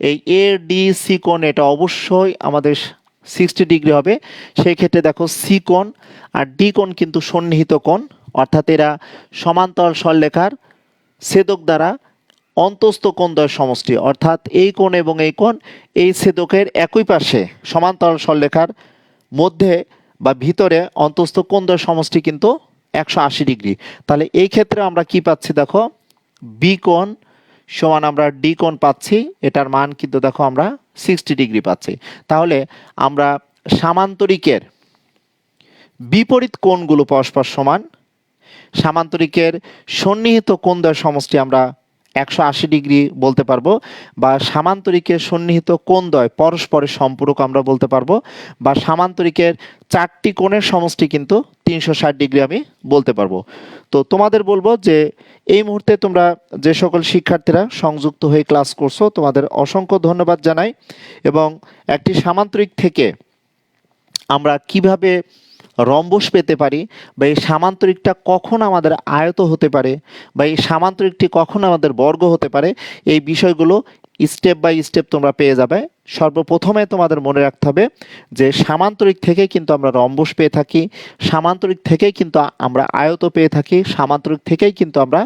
এই এ ডি সি কোণ এটা অবশ্যই আমাদের 60 ডিগ্রি হবে। সেই ক্ষেত্রে দেখো সি কোণ আর ডি কোণ কিন্তু সন্নিহিত কোণ, অর্থাৎ এরা সমান্তরাল সরলরেখার ছেদক দ্বারা অন্তস্থ কোণদ্বয়ের সমষ্টি, অর্থাৎ এই কোণ এবং এই কোণ এই ছেদকের একই পাশে সমান্তরাল সরলরেখার মধ্যে বা ভিতরে অন্তস্থ কোণদ্বয়ের সমষ্টি কিন্তু 180 ডিগ্রি। তাহলে এই ক্ষেত্রে আমরা কি পাচ্ছি দেখো, বি কোণ সমান আমরা ডি কোণ পাচ্ছি, এটার মান কিন্তু দেখো আমরা 60 ডিগ্রি পাচ্ছি। তাহলে আমরা সামান্তরিকের বিপরীত কোণগুলো পরস্পর সমান, সামান্তরিকের সন্নিহিত কোণদ্বয়ের সমষ্টি আমরা 180 ডিগ্রি বলতে পারবো, বা সামান্তরিকের সন্নিহিত কোণদ্বয় পরস্পরের সম্পূরক আমরা বলতে পারবো, বা সামান্তরিকের চারটি কোণের সমষ্টি কিন্তু 360 ডিগ্রি আমি বলতে পারবো। তো তোমাদের বলবো যে এই মুহূর্তে তোমরা যে সকল শিক্ষার্থীরা সংযুক্ত হয়ে ক্লাস করছো, তোমাদের অসংখ্য ধন্যবাদ জানাই। এবং একটি সামান্তরিক থেকে আমরা কিভাবে রম্বস পেতে পারি, বা এই সামান্তরিকটা কখন আমাদের আয়ত হতে পারে, বা এই সামান্তরিকটি কখন আমাদের বর্গ হতে পারে, এই বিষয়গুলো স্টেপ বাই স্টেপ তোমরা পেয়ে যাবে সর্বপ্রথমে তোমাদের মনে রাখতে হবে যে সামান্তরিক থেকে কিন্তু আমরা রম্বস পেয়ে থাকি, সামান্তরিক থেকেই কিন্তু আমরা আয়ত পেয়ে থাকি, সামান্তরিক থেকেই কিন্তু আমরা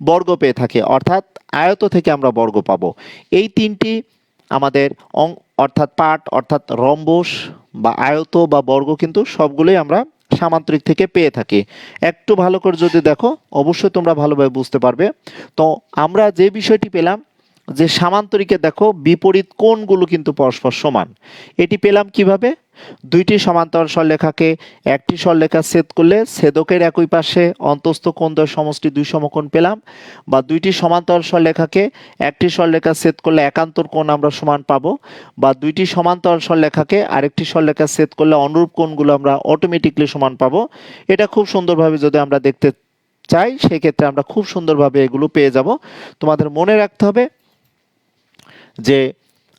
বর্গ পেয়ে থাকি, অর্থাৎ আয়ত থেকে আমরা বর্গ পাবো। এই তিনটি আমাদের অর্থাৎ পাঠ অর্থাৎ রম্বস বা আয়ত বা বর্গ কিন্তু সবগুলোই আমরা সামান্তরিক থেকে পেয়ে থাকি। একটু ভালো করে যদি দেখো অবশ্যই তোমরা ভালোভাবে বুঝতে পারবে। তো আমরা যে বিষয়টি পেলাম যে সামান্তরিকে দেখো বিপরীত কোণগুলো কিন্তু পরস্পর সমান। এটি পেলাম কিভাবে? দুইটি সমান্তরাল সরলরেখাকে একটি সরলরেখা ছেদ করলে ছেদকের একই পাশে অন্তস্থ কোণদ্বয়ের সমষ্টি দুই সমকোণ পেলাম, বা দুইটি সমান্তরাল সরলরেখাকে একটি সরলরেখা ছেদ করলে একান্তর কোণ আমরা সমান পাবো, বা দুইটি সমান্তরাল সরলরেখাকে আরেকটি সরলরেখা ছেদ করলে অনুরূপ কোণগুলো আমরা অটোমেটিকলি সমান পাবো। এটা খুব সুন্দরভাবে যদি আমরা দেখতে চাই সেক্ষেত্রে আমরা খুব সুন্দরভাবে এগুলো পেয়ে যাব। তোমাদের মনে রাখতে হবে যে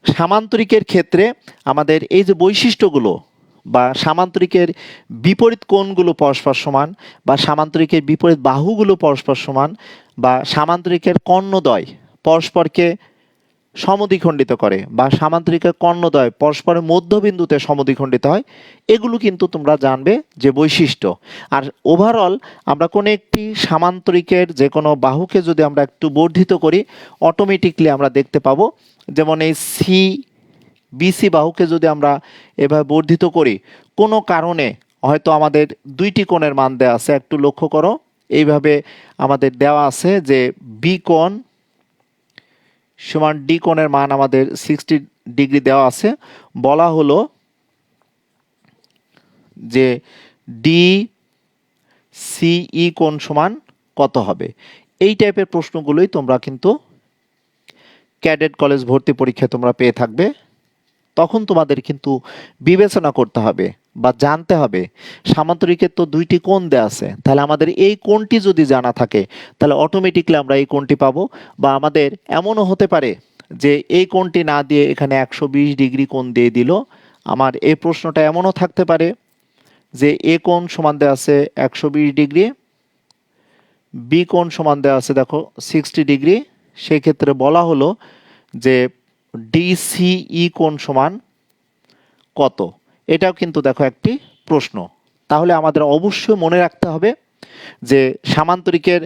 সামান্তরিকের ক্ষেত্রে আমাদের এই যে বৈশিষ্ট্যগুলো বা সামান্তরিকের বিপরীত কোণগুলো পরস্পর সমান, বা সামান্তরিকের বিপরীত বাহুগুলো পরস্পর সমান, বা সামান্তরিকের কর্ণদ্বয় পরস্পরকে সমদ্বিখণ্ডিত করে, বা সামান্তরিকের কর্ণদ্বয় পরস্পরের মধ্যবিন্দুতে সমদ্বিখণ্ডিত হয়, এগুলো কিন্তু তোমরা জানবে যে বৈশিষ্ট্য। আর ওভারঅল আমরা কোনো একটি সামান্তরিকের যে কোনো বাহুকে যদি আমরা একটু বর্ধিত করি অটোমেটিকলি আমরা দেখতে পাবো, যেমন এই বিসি বাহুকে যদি আমরা এভাবে বর্ধিত করি, কোনো কারণে হয়তো আমাদের দুইটি কোণের মান দেওয়া আছে, একটু লক্ষ্য করো এইভাবে আমাদের দেওয়া আছে যে বি কোণ সমান ডি কোণের মান আমাদের 60 ডিগ্রি দেওয়া আছে, বলা হলো যে ডি সিই কোণ সমান কত হবে। এই টাইপের প্রশ্নগুলোই তোমরা কিন্তু ক্যাডেট কলেজ ভর্তি পরীক্ষায় তোমরা পেয়ে থাকবে। তখন তোমাদের কিন্তু বিবেচনা করতে হবে বা জানতে হবে সামান্তরিকের তো দুইটি কোণ দেয়া আছে, তাহলে আমাদের এই কোণটি যদি জানা থাকে তাহলে অটোমেটিকলি আমরা এই কোণটি পাবো। বা আমাদের এমনও হতে পারে যে এই কোণটি না দিয়ে এখানে 120 ডিগ্রি কোণ দিয়ে দিল। আমার এই প্রশ্নটা এমনও থাকতে পারে যে এ কোণ সমান দেওয়া আছে 120 ডিগ্রি, বি কোণ সমান দেওয়া আছে দেখো 60 ডিগ্রি, সেই ক্ষেত্রে বলা হলো যে ডিসিই কোণ সমান কত। এটাও কিন্তু দেখো একটি প্রশ্ন। তাহলে আমাদের অবশ্যই মনে রাখতে হবে যে সামান্তরিকের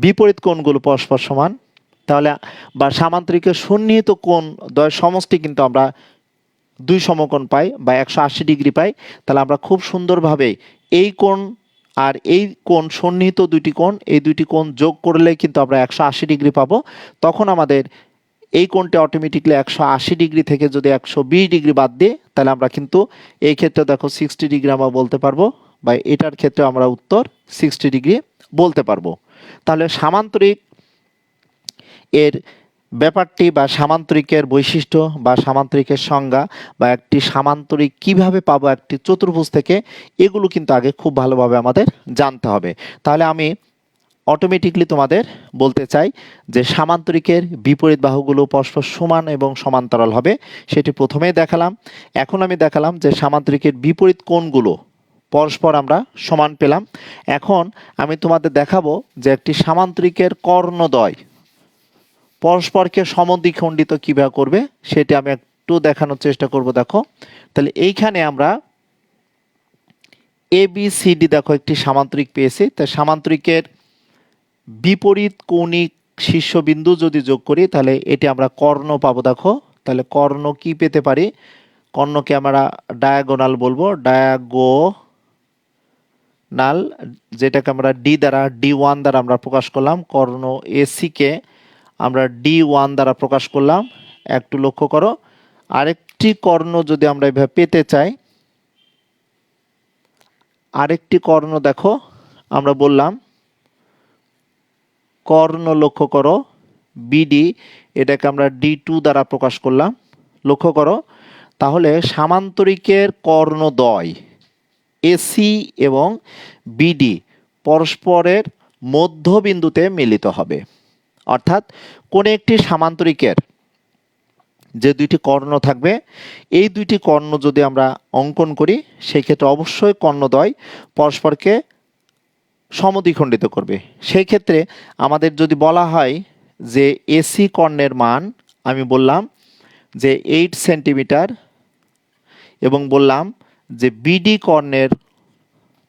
বিপরীত কোণগুলো পরস্পর সমান, তাহলে বা সামান্তরিকের সন্নিহিত কোণ দ্বয়ের সমষ্টি কিন্তু আমরা দুই সমকোণ পাই বা 180 ডিগ্রি পাই। তাহলে আমরা খুব সুন্দরভাবে এই কোণ আর এই কোণ সন্নিহিত দুইটি কোণ, এই দুইটি কোণ যোগ করলে কিন্তু আমরা 180 ডিগ্রি পাবো। তখন আমাদের এই কোণটা অটোমেটিকলি 180 ডিগ্রি থেকে যদি 120 ডিগ্রি বাদ দিই তাহলে আমরা কিন্তু এই ক্ষেত্রে দেখো 60 ডিগ্রি আমরা বলতে পারবো, বা এটার ক্ষেত্রে আমরা উত্তর 60 ডিগ্রি বলতে পারবো। তাহলে সামান্তরিক এর ব্যাপারটি বা সামান্তরিকের বৈশিষ্ট্য বা সামান্তরিকের সংজ্ঞা বা একটি সামান্তরিক কিভাবে পাবো একটি চতুর্ভুজ থেকে, এগুলো কিন্তু আগে খুব ভালোভাবে আমাদের জানতে হবে। তাহলে আমি অটোমেটিকলি তোমাদের বলতে চাই যে সামান্তরিকের বিপরীত বাহুগুলো পরস্পর সমান এবং সমান্তরাল হবে, সেটি প্রথমেই দেখালাম। এখন আমি দেখালাম যে সামান্তরিকের বিপরীত কোণগুলো পরস্পর আমরা সমান পেলাম। এখন আমি তোমাদের দেখাবো যে একটি সামান্তরিকের কর্ণদ্বয় পরস্পরকে সমদ্বিখণ্ডিত কিভাবে করবে সেটি আমি একটু দেখানোর চেষ্টা করব। দেখো তাহলে এইখানে আমরা ABCD দেখো একটি সামান্তরিক পেয়েছি। তাই সামান্তরিকের বিপরীত কৌণিক শীর্ষবিন্দু যদি যোগ করি তাহলে এটি আমরা কর্ণ পাবো। দেখো তাহলে কর্ণ কি পেতে পারি, কর্ণকে আমরা ডায়াগোনাল বলবো, ডায়াগোনাল, যেটাকে আমরা D1 দ্বারা আমরা প্রকাশ করলাম। কর্ণ AC কে আমরা D1 দ্বারা প্রকাশ করলাম। একটু লক্ষ্য করো, আরেকটি কর্ণ যদি আমরা এভাবে পেতে চাই, আরেকটি কর্ণ দেখো আমরা বললাম কর্ণ, লক্ষ্য করো BD, এটাকে আমরা D2 দ্বারা প্রকাশ করলাম। লক্ষ্য করো তাহলে সামান্তরিকের কর্ণদ্বয় AC এবং BD পরস্পরের মধ্যবিন্দুতে মিলিত হবে। অর্থাৎ কোন একটি সামান্তরিকের যে দুইটি কর্ণ থাকবে, এই দুইটি কর্ণ যদি আমরা অঙ্কন করি সেই ক্ষেত্রে অবশ্যই কর্ণদ্বয় পরস্পরকে সমদ্বিখণ্ডিত করবে। সেই ক্ষেত্রে আমাদের যদি বলা হয় যে AC কর্ণের মান, আমি বললাম যে 8 সেন্টিমিটার এবং বললাম যে বিডি কর্ণের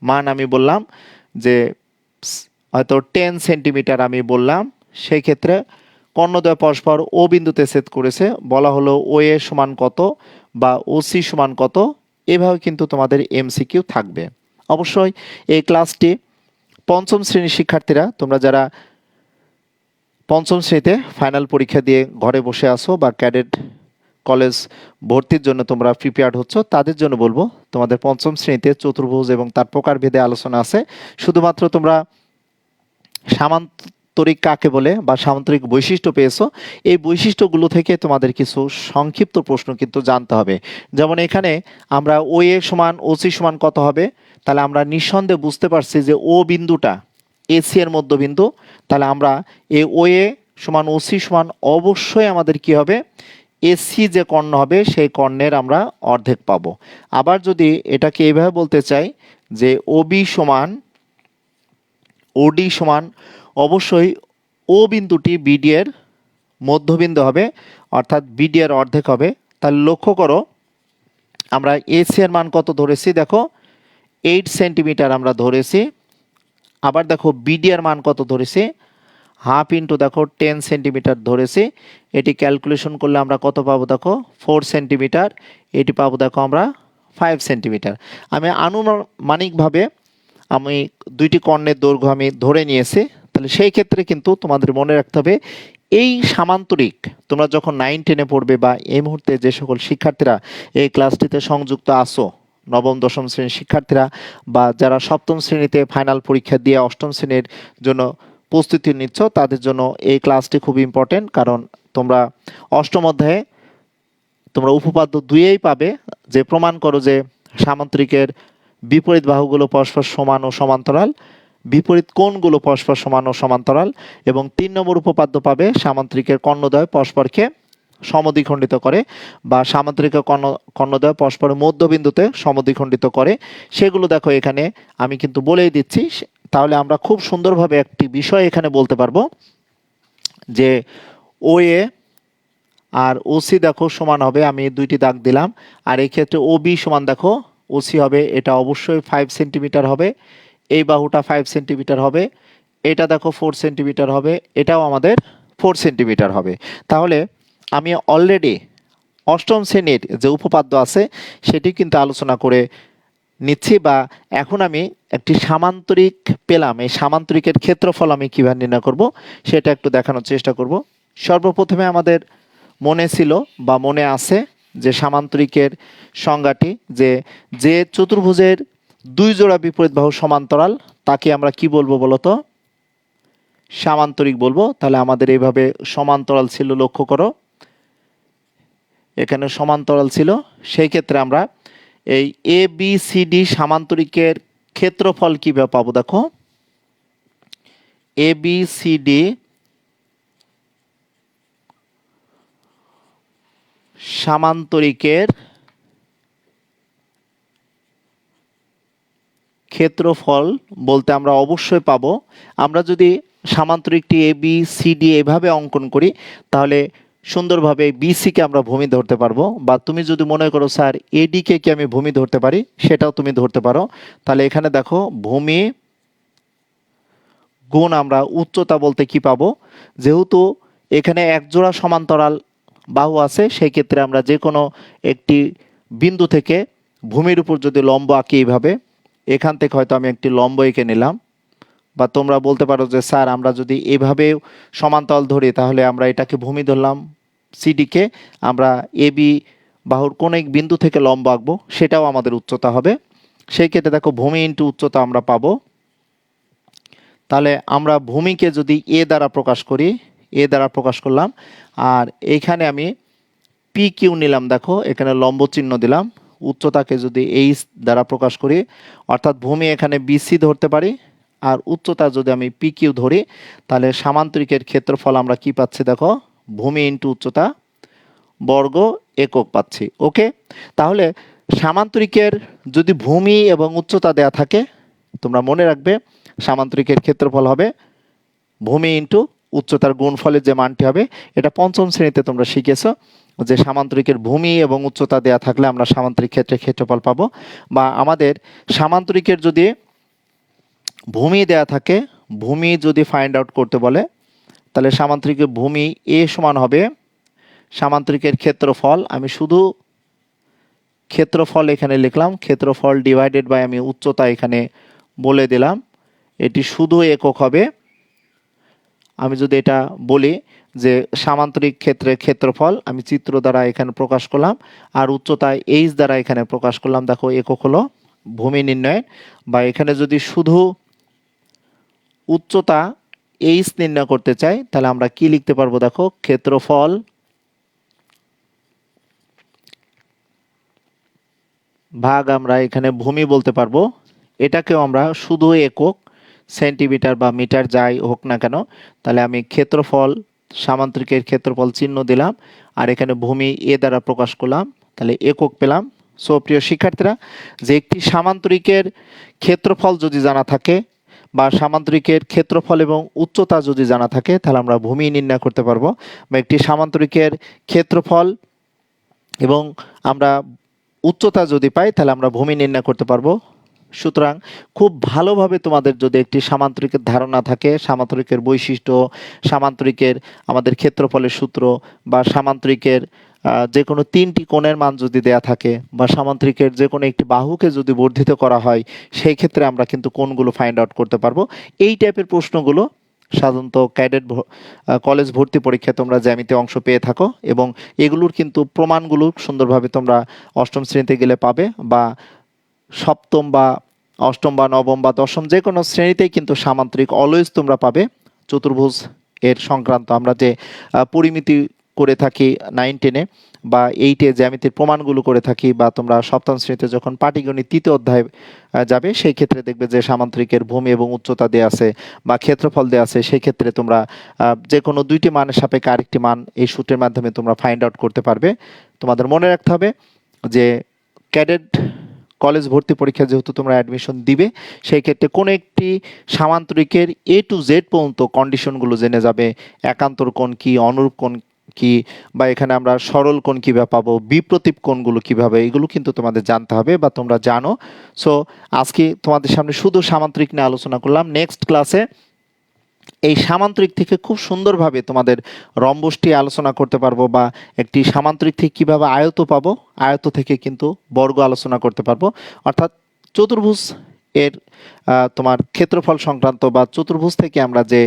মান আমি বললাম যে হয়তো 10 সেন্টিমিটার আমি বললাম, সেই ক্ষেত্রে কর্ণদ্বয় পরস্পর ও বিন্দুতে ছেদ করেছে, বলা হলো ও এ সমান কত বা ও সি সমান কত। এভাবে কিন্তু তোমাদের এমসিকিউ থাকবে। অবশ্যই এই ক্লাসটি পঞ্চম শ্রেণীর শিক্ষার্থীরা, তোমরা যারা পঞ্চম শ্রেণীতে ফাইনাল পরীক্ষা দিয়ে ঘরে বসে আসো বা ক্যাডেট কলেজ ভর্তির জন্য তোমরা প্রিপেয়ার্ড হচ্ছ, তাদের জন্য বলবো তোমাদের পঞ্চম শ্রেণীতে চতুর্ভুজ এবং তার প্রকারভেদে আলোচনা আছে। শুধুমাত্র তোমরা সামান্তরিক কাকে বলে বা সামান্তরিক বৈশিষ্ট্য পেয়েছো, এই বৈশিষ্ট্যগুলো থেকে তোমাদের কিছু সংক্ষিপ্ত প্রশ্ন কিন্তু জানতে হবে। যেমন এখানে আমরা ও এ সমান ও সি সমান কত হবে, তাহলে আমরা নিঃসন্দেহে বুঝতে পারছি যে ও বিন্দুটা এসি এর মধ্যবিন্দু, তাহলে আমরা এই ও এ সমান ও সি সমান অবশ্যই আমাদের কি হবে, এসি যে কর্ণ হবে সেই কর্ণের আমরা অর্ধেক পাবো। আবার যদি এটাকে এইভাবে বলতে চাই যে ওবি সমান ওডি সমান অবশ্যই ও বিন্দুটি বিডি এর মধ্যবিন্দু হবে, অর্থাৎ বিডি এর অর্ধেক হবে। তাহলে লক্ষ্য করো আমরা এসি এর মান কত ধরেছি, দেখো 8 সেন্টিমিটার আমরা ধরেছি। আবার দেখো বিডি এর মান কত ধরেছি, হাফ ইন্টু দেখো 10 সেন্টিমিটার ধরেছি। এটি ক্যালকুলেশন করলে আমরা কত পাবো, দেখো 4 সেন্টিমিটার, এটি পাবো দেখো আমরা 5 সেন্টিমিটার। আমি আনুমানিকভাবে আমি দুইটি কর্ণের দৈর্ঘ্য আমি ধরে নিয়েছি। তাহলে সেই ক্ষেত্রে কিন্তু তোমাদের মনে রাখতে হবে এই সামান্তরিক তোমরা যখন 9-10-এ পড়বে বা এই মুহূর্তে যে সকল শিক্ষার্থীরা এই ক্লাসটিতে সংযুক্ত আসো, নবম দশম শ্রেণীর শিক্ষার্থীরা বা যারা সপ্তম শ্রেণীতে ফাইনাল পরীক্ষা দিয়ে অষ্টম শ্রেণীর জন্য প্রস্তুতি নিচ্ছ, তাদের জন্য এই ক্লাসটি খুব ইম্পর্টেন্ট। কারণ তোমরা অষ্টম অধ্যায়ে তোমরা উপপাদ্য 2-এই পাবে যে প্রমাণ করো যে সামান্তরিকের বিপরীত বাহুগুলো পরস্পর সমান ও সমান্তরাল, বিপরীত কোণগুলো পরস্পর সমান ও সমান্তরাল। এবং 3 নম্বর উপপাদ্য পাবে সামান্তরিকের কর্ণদ্বয় পরস্পরকে সমদ্বিখণ্ডিত করে বা সামান্তরিকের কর্ণদ্বয় পরস্পরের মধ্যবিন্দুতে সমদ্বিখণ্ডিত করে। সেগুলো দেখো এখানে আমি কিন্তু বলেই দিচ্ছি। তাহলে আমরা খুব সুন্দরভাবে একটি বিষয় এখানে বলতে পারবো যে ও এ আর ওসি দেখো সমান হবে, আমি দুইটি দাগ দিলাম। আর এই ক্ষেত্রে ও বি সমান দেখো ওসি হবে, এটা অবশ্যই 5 সেন্টিমিটার হবে। এই বাহুটা 5 সেন্টিমিটার হবে, এটা দেখো 4 সেন্টিমিটার হবে, এটাও আমাদের 4 সেন্টিমিটার হবে। তাহলে আমি অলরেডি অষ্টম শ্রেণীর যে উপপাদ্য আছে সেটি কিন্তু আলোচনা করে নিচ্ছি, বা এখন আমি একটি সামান্তরিক পেলাম, এই সামান্তরিকের ক্ষেত্রফল আমি কীভাবে নির্ণয় করব সেটা একটু দেখানোর চেষ্টা করব। সর্বপ্রথমে আমাদের মনে ছিল বা মনে আছে যে সামান্তরিকের সংজ্ঞাটি, যে চতুর্ভুজের 2 জোড়া বিপরীত বাহু সমান্তরাল তাকে আমরা কি বলবো বলতো, সামান্তরিক বলবো। তাহলে আমাদের এইভাবে সমান্তরাল ছিল, লক্ষ্য করো এখানে সমান্তরাল ছিল। সেই ক্ষেত্রে আমরা এই এ বি সি ডি সামান্তরিকের ক্ষেত্রফল কিভাবে পাবো, দেখো এ বি সি ডি সামান্তরিকের ক্ষেত্রফল বলতে আমরা অবশ্যই পাবো, আমরা যদি সামান্তরিকটি এ বি সি ডি এভাবে অঙ্কন করি তাহলে সুন্দরভাবে বিসিকে আমরা ভূমি ধরতে পারবো। বা তুমি যদি মনে করো স্যার এডিকে কি আমি ভূমি ধরতে পারি, সেটাও তুমি ধরতে পারো। তাহলে এখানে দেখো ভূমি গুণ আমরা উচ্চতা বলতে কি পাবো, যেহেতু এখানে এক জোড়া সমান্তরাল বাহু আছে সেই ক্ষেত্রে আমরা যে কোনো একটি বিন্দু থেকে ভূমির উপর যদি লম্ব আঁকি, এইভাবে এখান থেকে হয়তো আমি একটি লম্ব এঁকে নিলাম। বা তোমরা বলতে পারো যে স্যার আমরা যদি এভাবে সমান্তরাল ধরি তাহলে আমরা এটাকে ভূমি ধরলাম, সিডিকে আমরা এ বি বাহুর কোন এক বিন্দু থেকে লম্ব আঁকবো, সেটাও আমাদের উচ্চতা হবে। সেই ক্ষেত্রে দেখো ভূমি ইন্টু উচ্চতা আমরা পাবো। তাহলে আমরা ভূমিকে যদি এ দ্বারা প্রকাশ করি, এ দ্বারা প্রকাশ করলাম, আর এইখানে আমি পি কিউ নিলাম, দেখো এখানে লম্ব চিহ্ন দিলাম। উচ্চতাকে যদি এইচ দ্বারা প্রকাশ করি, অর্থাৎ ভূমি এখানে বিসি ধরতে পারি, আর উচ্চতা যদি আমি পি কিউ ধরি, তাহলে সামান্তরিকের ক্ষেত্রফল আমরা কি পাচ্ছি, দেখো ভূমি ইন্টু উচ্চতা বর্গ একক পাচ্ছি। ওকে, তাহলে সামান্তরিকের যদি ভূমি এবং উচ্চতা দেয়া থাকে, তোমরা মনে রাখবে সামান্তরিকের ক্ষেত্রফল হবে ভূমি ইন্টু উচ্চতার গুণফলের যে মানটি হবে। এটা পঞ্চম শ্রেণীতে তোমরা শিখেছো। যে সামান্তরিকের ভূমি এবং উচ্চতা দেয়া থাকলে আমরা সামান্তরিক ক্ষেত্রে ক্ষেত্রফল পাবো, বা আমাদের সামান্তরিকের যদি ভূমি দেয়া থাকে, ভূমি যদি ফাইন্ড আউট করতে বলে, তাহলে সামান্তরিকের ভূমি এ সমান হবে সামান্তরিকের ক্ষেত্রফল, আমি শুধু ক্ষেত্রফল এখানে লিখলাম, ক্ষেত্রফল ডিভাইডেড বাই আমি উচ্চতা এখানে বলে দিলাম, এটি শুধু একক হবে। আমি যদি এটা বলি যে সামান্তরিক ক্ষেত্রে ক্ষেত্রফল আমি চিত্র দ্বারা এখানে প্রকাশ করলাম, আর উচ্চতা এইচ দ্বারা এখানে প্রকাশ করলাম, দেখো একক হলো ভূমি নির্ণয়। বা এখানে যদি শুধু উচ্চতা এইচ নির্ণয় করতে চাই, তাহলে আমরা কি লিখতে পারবো, দেখো ক্ষেত্রফল ভাগ আমরা এখানে ভূমি বলতে পারবো। এটাকেও আমরা শুধু একক সেন্টিমিটার বা মিটার যাই হোক না কেন, তাহলে আমি ক্ষেত্রফল সামান্তরিকের ক্ষেত্রফল চিহ্ন দিলাম, আর এখানে ভূমি এ দ্বারা প্রকাশ করলাম, তাহলে একক পেলাম। সো প্রিয় শিক্ষার্থীরা, যে একটি সামান্তরিকের ক্ষেত্রফল যদি জানা থাকে বা সামান্তরিকের ক্ষেত্রফল এবং উচ্চতা যদি জানা থাকে, তাহলে আমরা ভূমি নির্ণয় করতে পারবো। বা একটি সামান্তরিকের ক্ষেত্রফল এবং আমরা উচ্চতা যদি পাই, তাহলে আমরা ভূমি নির্ণয় করতে পারবো। সুতরাং খুব ভালোভাবে তোমাদের যদি একটি সামান্তরিকের ধারণা থাকে, সামান্তরিকের বৈশিষ্ট্য, সামান্তরিকের আমাদের ক্ষেত্রফলের সূত্র, বা সামান্তরিকের যে কোনো তিনটি কোণের মান যদি দেয়া থাকে, বা সামান্তরিকের যে কোনো একটি বাহুকে যদি বর্ধিত করা হয়, সেই ক্ষেত্রে আমরা কিন্তু কোণগুলো ফাইন্ড আউট করতে পারবো। এই টাইপের প্রশ্নগুলো সাধারণত ক্যাডেট কলেজ ভর্তি পরীক্ষায় তোমরা জ্যামিতি অংশ পেয়ে থাকো, এবং এগুলোর কিন্তু প্রমাণগুলো সুন্দরভাবে তোমরা অষ্টম শ্রেণীতে গেলে পাবে, বা সপ্তম বা অষ্টম বা নবম বা দশম যে কোনো শ্রেণীতেই কিন্তু সামান্তরিক অলওয়েজ তোমরা পাবে। চতুর্ভুজ এর সংক্রান্ত আমরা যে পরিমিতি করে থাকি 9-10-এ বা 8-এ জ্যামিতির প্রমাণগুলো করে থাকি, বা তোমরা সপ্তম শ্রেণীতে যখন পাটিগণিত তৃতীয় অধ্যায় যাবে, সেই ক্ষেত্রে দেখবে যে সামান্তরিকের ভূমি এবং উচ্চতা দেওয়া আছে বা ক্ষেত্রফল দেওয়া আছে, সেই ক্ষেত্রে তোমরা যে কোনো দুইটি মানের সাপেক্ষে আরেকটি মান এই সূত্রের মাধ্যমে তোমরা ফাইন্ড আউট করতে পারবে। তোমাদের মনে রাখতে হবে যে ক্যাডেট কলেজ ভর্তি পরীক্ষা যেহেতু তোমরা অ্যাডমিশন দিবে, সেই ক্ষেত্রে কোনো একটি সামান্তরিকের এ টু জেড পর্যন্ত কন্ডিশনগুলো জেনে যাবে। একান্তর কোণ কি, অনুরূপ কোণ কি, বা এখানে আমরা সরল কোণ কীভাবে পাবো, বিপ্রতীপ কোণগুলো কীভাবে, এগুলো কিন্তু তোমাদের জানতে হবে বা তোমরা জানো। সো আজকে তোমাদের সামনে শুধু সামান্তরিক নিয়ে আলোচনা করলাম। নেক্সট ক্লাসে এই সামান্তরিক থেকে খুব সুন্দরভাবে তোমাদের রম্বসটি আলোচনা করতে পারবো, বা একটি সামান্তরিক থেকে কিভাবে আয়ত পাবো, আয়ত থেকে কিন্তু বর্গ আলোচনা করতে পারবো। অর্থাৎ চতুর্ভুজ এর তোমার ক্ষেত্রফল সংক্রান্ত বা চতুর্ভুজ থেকে আমরা যে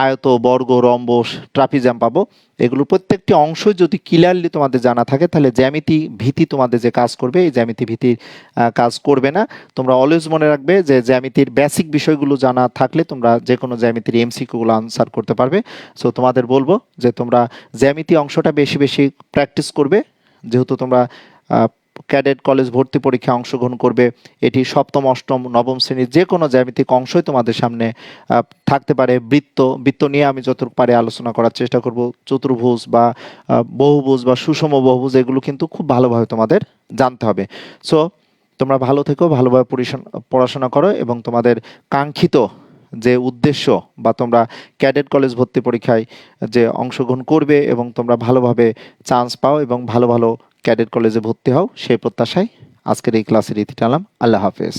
আয়ত, বর্গ, রম্বস, ট্রাপিজাম পাবো, এগুলো প্রত্যেকটি অংশই যদি ক্লিয়ারলি তোমাদের জানা থাকে, তাহলে জ্যামিতি ভীতি তোমাদের যে কাজ করবে, এই জ্যামিতি ভীতির কাজ করবে না। তোমরা অলওয়েজ মনে রাখবে যে জ্যামিতির বেসিক বিষয়গুলো জানা থাকলে তোমরা যে কোনো জ্যামিতির এমসিকিউগুলো আনসার করতে পারবে। সো তোমাদের বলবো যে তোমরা জ্যামিতি অংশটা বেশি বেশি প্র্যাকটিস করবে, যেহেতু তোমরা ক্যাডেট কলেজ ভর্তি পরীক্ষায় অংশগ্রহণ করবে। এটি সপ্তম, অষ্টম, নবম শ্রেণীর যে কোনো জ্যামিতিক অংশই তোমাদের সামনে থাকতে পারে। বৃত্ত নিয়ে আমি যতটুকু পারে আলোচনা করার চেষ্টা করব। চতুর্ভুজ বা বহুভুজ বা সুষম বহুভুজ, এগুলো কিন্তু খুব ভালোভাবে তোমাদের জানতে হবে। সো তোমরা ভালো থেকো, ভালোভাবে পড়াশোনা করো, এবং তোমাদের কাঙ্ক্ষিত যে উদ্দেশ্য, বা তোমরা ক্যাডেট কলেজ ভর্তি পরীক্ষায় যে অংশগ্রহণ করবে এবং তোমরা ভালোভাবে চান্স পাও এবং ভালো ভালো ক্যাডেট কলেজে ভর্তি হও, সেই প্রত্যাশায় আজকের এই ক্লাসের ইতি টানলাম। আল্লাহ হাফেজ।